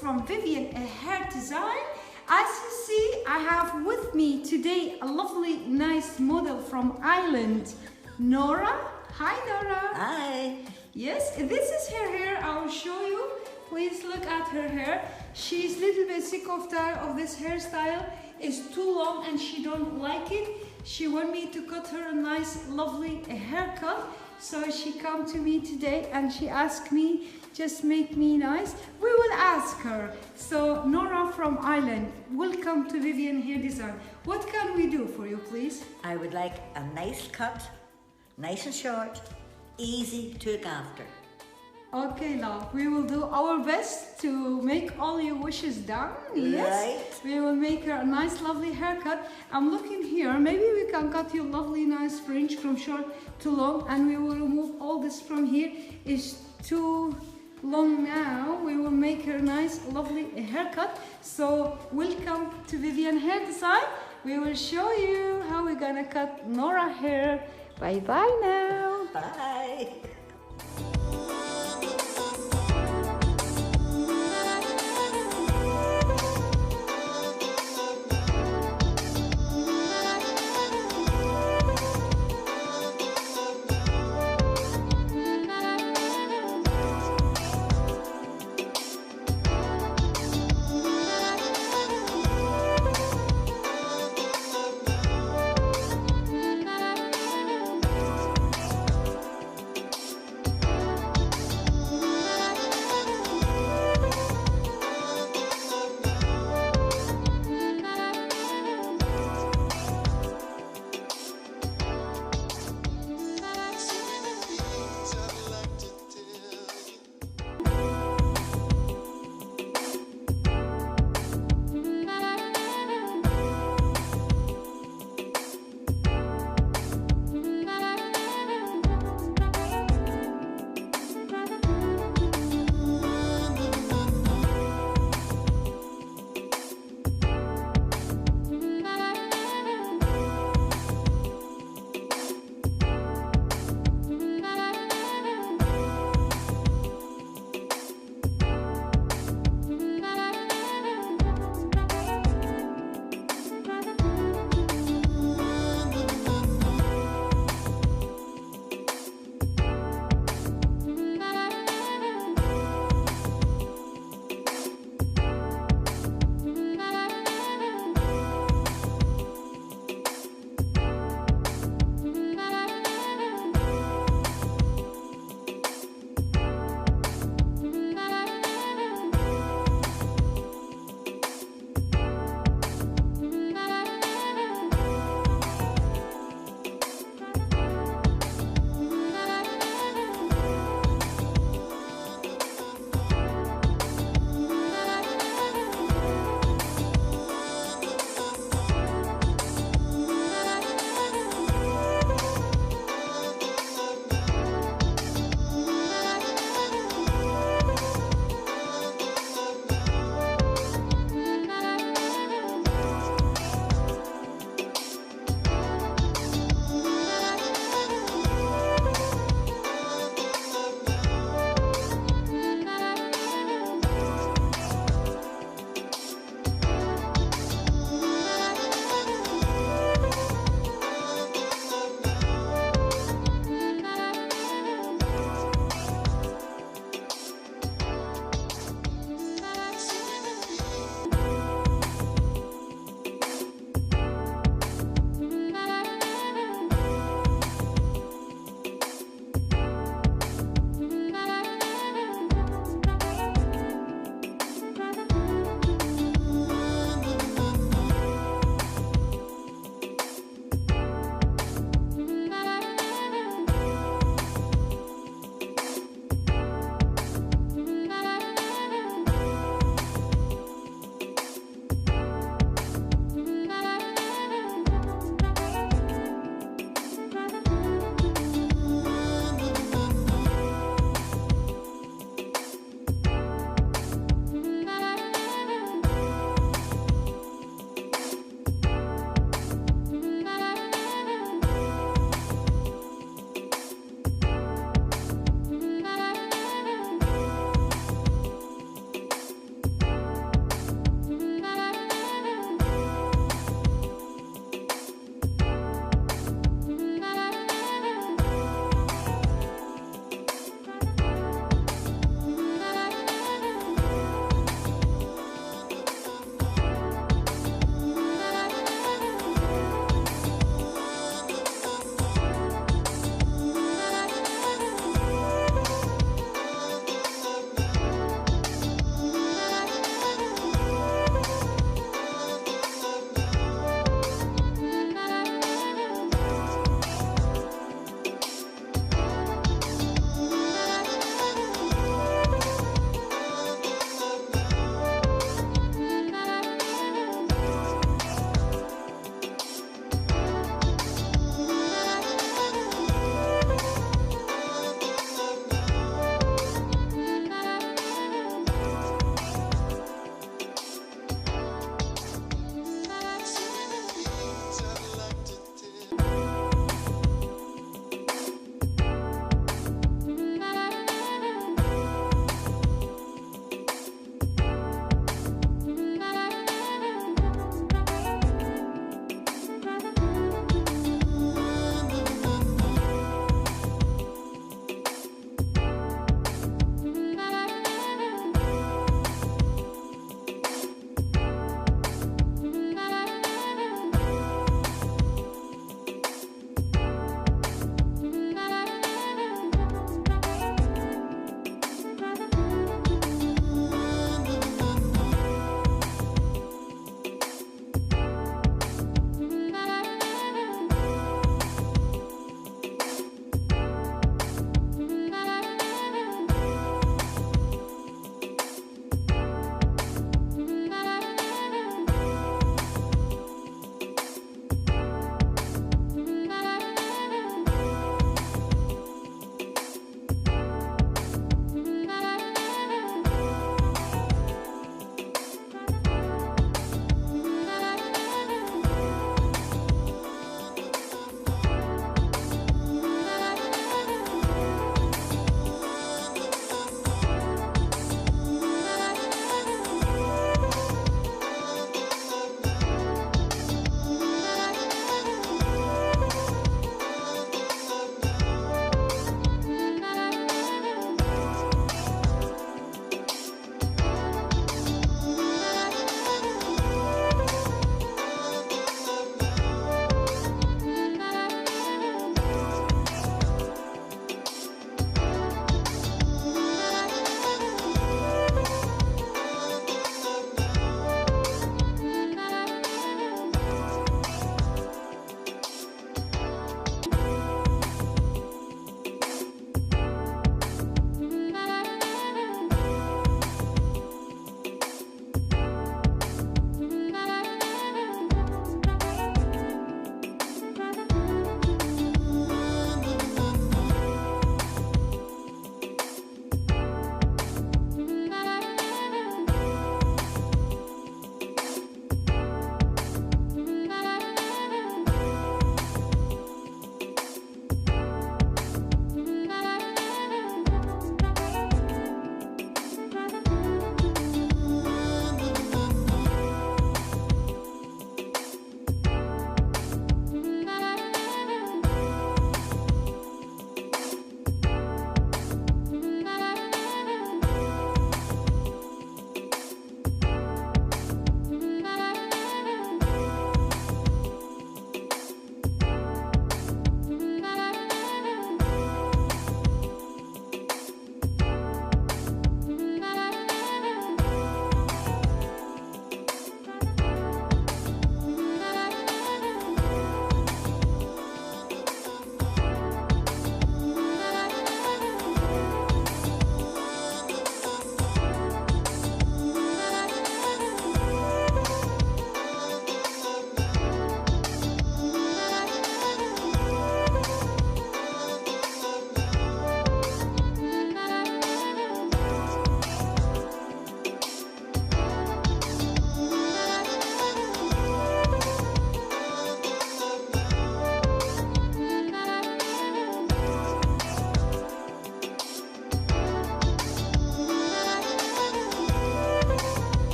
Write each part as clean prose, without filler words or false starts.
from Vivyan, a hair design. As you see, I have with me today a lovely, nice model from Ireland, Nora. Hi, Nora. Hi. Yes, this is her hair. I will show you. Please look at her hair. She's a little bit sick of this hairstyle. It's too long and she don't like it. She want me to cut her a nice, lovely haircut. So she come to me today and she asked me, just make me nice. We will ask her. So Nora from Ireland, welcome to Vivyan Hair Design. What can we do for you, please? I would like a nice cut, nice and short, easy to look after. Okay, love, we will do our best to make all your wishes done. Yes, Right. we will make her a nice, lovely haircut. I'm looking here, maybe we can cut you lovely, nice fringe from short to long, and we will remove all this from here. It's too long now. We will make her a nice, lovely haircut. So, welcome to Vivyan Hair Design. We will show you how we're gonna cut Nora hair. Bye bye now. Bye.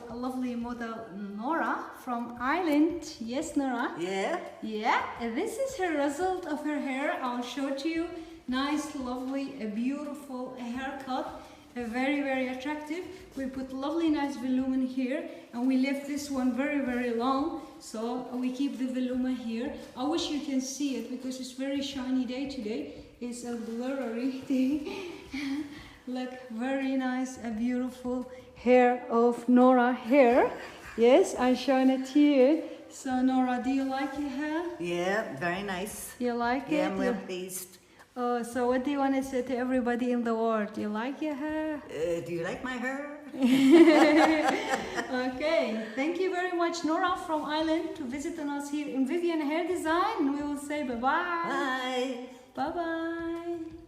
our lovely model Nora from Ireland. Yes, Nora? Yeah. Yeah, this is her result of her hair. I'll show to you. Nice, lovely, a beautiful haircut. Very, very attractive. We put lovely, nice volume here, and we left this one very, very long. So we keep the volume here. I wish you can see it because it's very shiny day today. It's a blurry day. Look, very nice, a beautiful hair of Nora hair. Yes, I shine it here. So Nora, do you like your hair? Yeah, very nice. You like it? Yeah, I'm well pleased. Oh, so what do you want to say to everybody in the world? Do you like your hair? Do you like my hair? Okay, thank you very much, Nora from Ireland, to visiting us here in Vivyan Hair Design. And we will say bye-bye. Bye. Bye-bye.